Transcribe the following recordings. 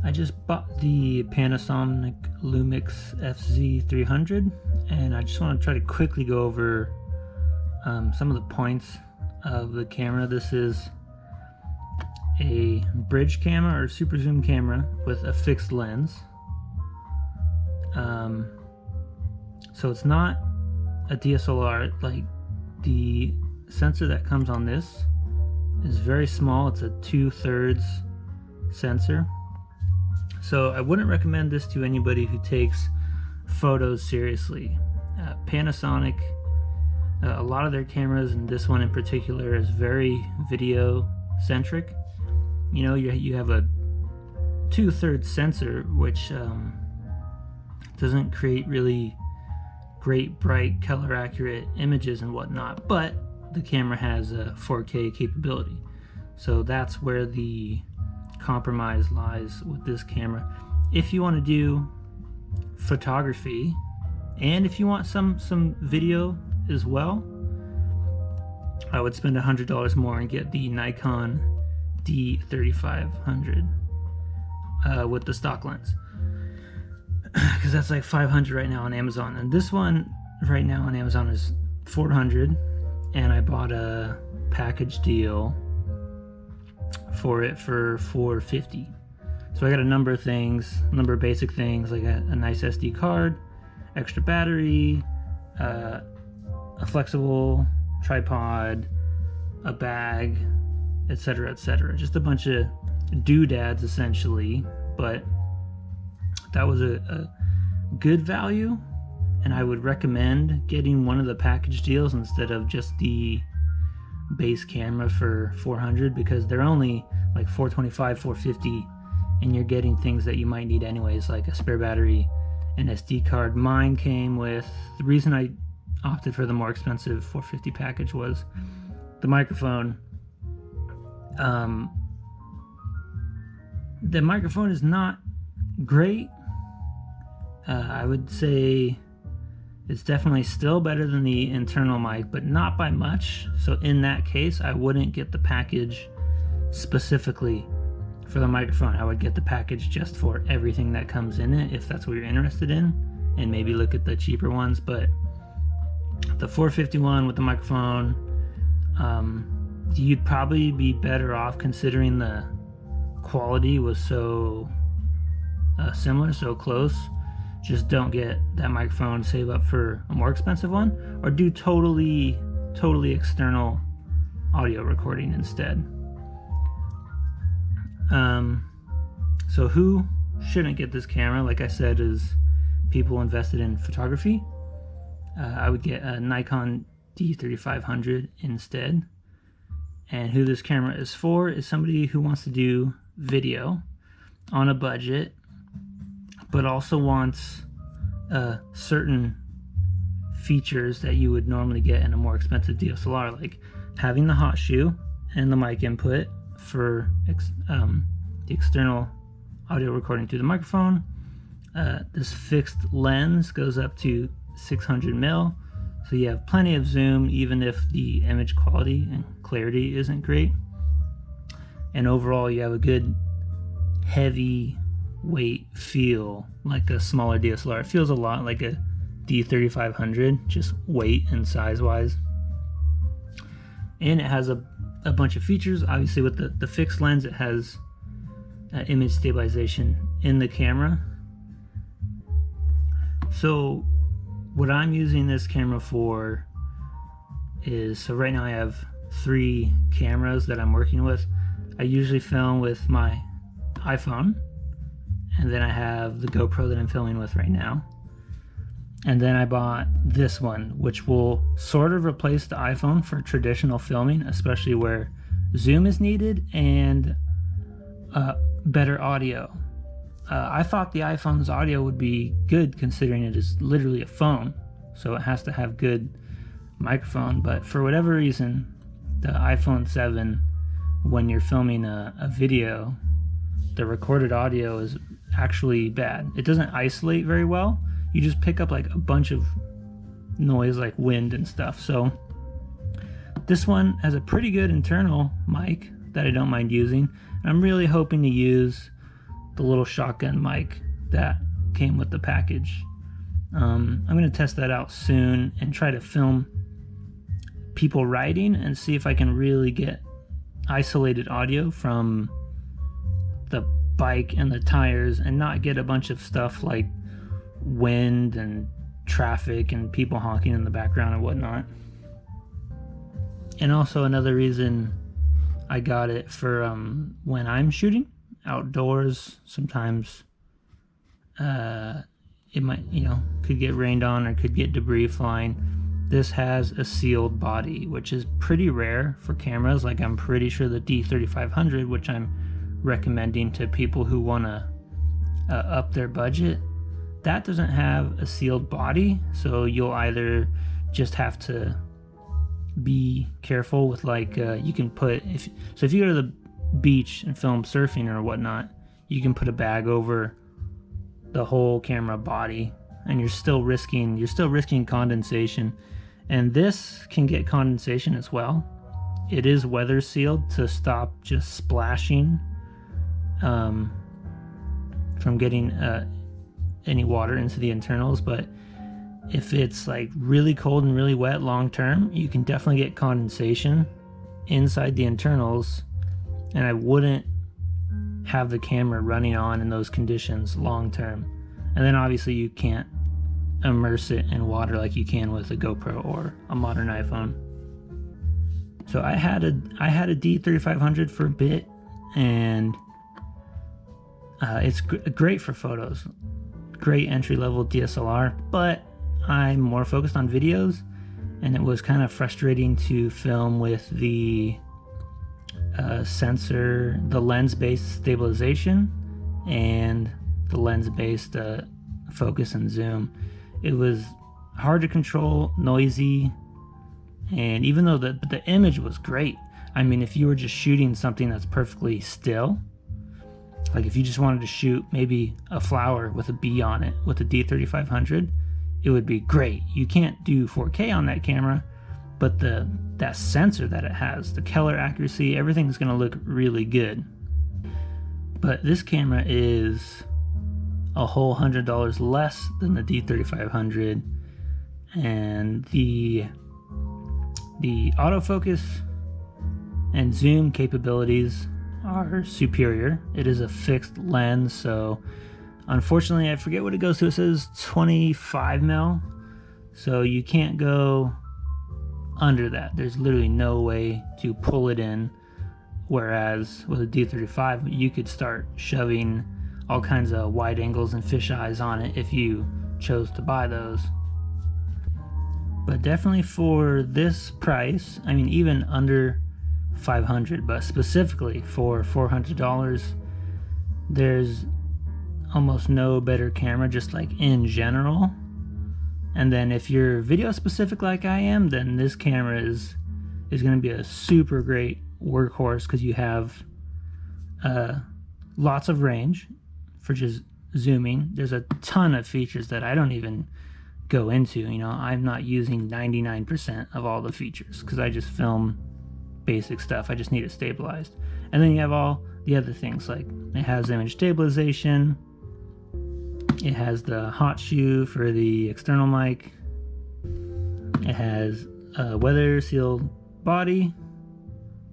I just bought the Panasonic Lumix FZ300, and I just want to try to quickly go over some of the points of the camera. This is a bridge camera or super zoom camera with a fixed lens. So it's not a DSLR. Like, the sensor that comes on this is very small. It's a 2/3 sensor. So I wouldn't recommend this to anybody who takes photos seriously. Panasonic, a lot of their cameras, and this one in particular, is very video centric. You know, you have a 2/3 sensor, which doesn't create really great, bright, color accurate images and whatnot, but the camera has a 4K capability. So that's where the compromise lies with this camera. If you want to do photography, and if you want some video as well, I would spend $100 more and get the Nikon D3500 with the stock lens, because that's like $500 right now on Amazon, and this one right now on Amazon is $400, and I bought a package deal for it for $450. So I got a number of things, a number of basic things, like a nice SD card, extra battery, a flexible tripod, a bag, etc., etc. Just a bunch of doodads essentially, but that was a good value, and I would recommend getting one of the package deals instead of just the base camera for $400, because they're only like $425, $450, and you're getting things that you might need anyways, like a spare battery, an SD card. Mine came with, the reason I opted for the more expensive $450 package was the microphone. The microphone is not great. I would say it's definitely still better than the internal mic, but not by much. So in that case, I wouldn't get the package specifically for the microphone. I would get the package just for everything that comes in it, if that's what you're interested in, and maybe look at the cheaper ones. But the $450 one with the microphone, you'd probably be better off, considering the quality was so similar, so close. Just don't get that microphone, save up for a more expensive one, or do totally external audio recording instead. So who shouldn't get this camera, like I said, is people invested in photography. I would get a Nikon D3500 instead. And who this camera is for is somebody who wants to do video on a budget, but also wants certain features that you would normally get in a more expensive DSLR, like having the hot shoe and the mic input for the external audio recording through the microphone. This fixed lens goes up to 600mm, so you have plenty of zoom even if the image quality and clarity isn't great. And overall, you have a good heavy weight feel, like a smaller DSLR. It feels a lot like a D3500, just weight and size wise. And it has a bunch of features. Obviously with the fixed lens, it has image stabilization in the camera. So what I'm using this camera for is, so right now I have 3 cameras that I'm working with. I usually film with my iPhone, and then I have the GoPro that I'm filming with right now. And then I bought this one, which will sort of replace the iPhone for traditional filming, especially where zoom is needed and better audio. I thought the iPhone's audio would be good, considering it is literally a phone, so it has to have good microphone. But for whatever reason, the iPhone 7, when you're filming a video, the recorded audio is actually bad. It doesn't isolate very well. You just pick up like a bunch of noise, like wind and stuff. So this one has a pretty good internal mic that I don't mind using. I'm really hoping to use the little shotgun mic that came with the package. I'm going to test that out soon and try to film people riding and see if I can really get isolated audio from the bike and the tires and not get a bunch of stuff like wind and traffic and people honking in the background and whatnot. And also another reason I got it for when I'm shooting outdoors, sometimes it might, could get rained on or could get debris flying. This has a sealed body, which is pretty rare for cameras. Like, I'm pretty sure the D3500, which I'm recommending to people who want to up their budget, that doesn't have a sealed body. So you'll either just have to be careful with, like, you can put, if you go to the beach and film surfing or whatnot, you can put a bag over the whole camera body, and you're still risking condensation. And this can get condensation as well. It is weather sealed to stop just splashing from getting any water into the internals. But if it's like really cold and really wet long term, you can definitely get condensation inside the internals, and I wouldn't have the camera running on in those conditions long term. And then obviously you can't immerse it in water like you can with a GoPro or a modern iPhone. So I had a D3500 for a bit, and it's great for photos, great entry-level DSLR, but I'm more focused on videos, and it was kind of frustrating to film with the sensor, the lens-based stabilization, and the lens-based focus and zoom. It was hard to control, noisy, and even though the image was great, I mean, if you were just shooting something that's perfectly still, like if you just wanted to shoot maybe a flower with a bee on it with the D3500, it would be great. You can't do 4K on that camera, but that sensor that it has, the color accuracy, everything's going to look really good. But this camera is a whole $100 less than the D3500, and the autofocus and zoom capabilities are superior. It is a fixed lens, so unfortunately I forget what it goes to. It says 25 mil, so you can't go under that. There's literally no way to pull it in, whereas with a D35 you could start shoving all kinds of wide angles and fisheyes on it if you chose to buy those. But definitely for this price, I mean, even under $500, but specifically for $400, there's almost no better camera, just like in general. And then if you're video specific like I am, then this camera is going to be a super great workhorse, because you have lots of range for just zooming. There's a ton of features that I don't even go into. I'm not using 99% of all the features because I just film basic stuff. I just need it stabilized. And then you have all the other things, like it has image stabilization, it has the hot shoe for the external mic, it has a weather sealed body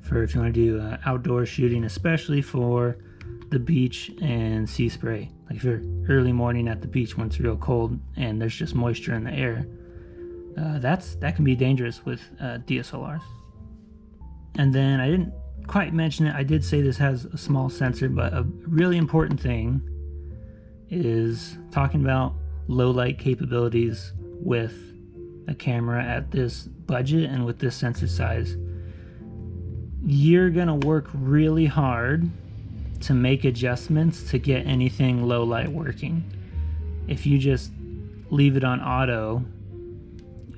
for if you want to do outdoor shooting, especially for the beach and sea spray. Like if you're early morning at the beach when it's real cold and there's just moisture in the air, that can be dangerous with DSLRs. And then I didn't quite mention it. I did say this has a small sensor, but a really important thing is talking about low light capabilities with a camera at this budget and with this sensor size. You're gonna work really hard to make adjustments to get anything low light working. If you just leave it on auto,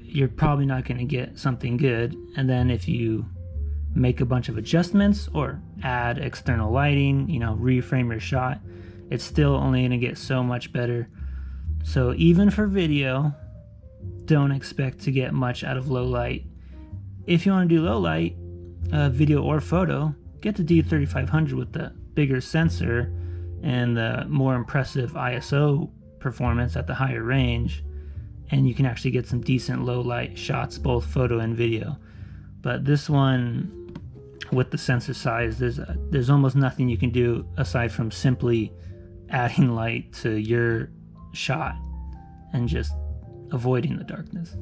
you're probably not going to get something good. And then if you make a bunch of adjustments or add external lighting, reframe your shot, it's still only going to get so much better. So even for video, don't expect to get much out of low light. If you want to do low light, video or photo, get the D3500 with the bigger sensor and the more impressive ISO performance at the higher range, and you can actually get some decent low light shots, both photo and video. But this one, with the sensor size, there's almost nothing you can do aside from simply adding light to your shot and just avoiding the darkness.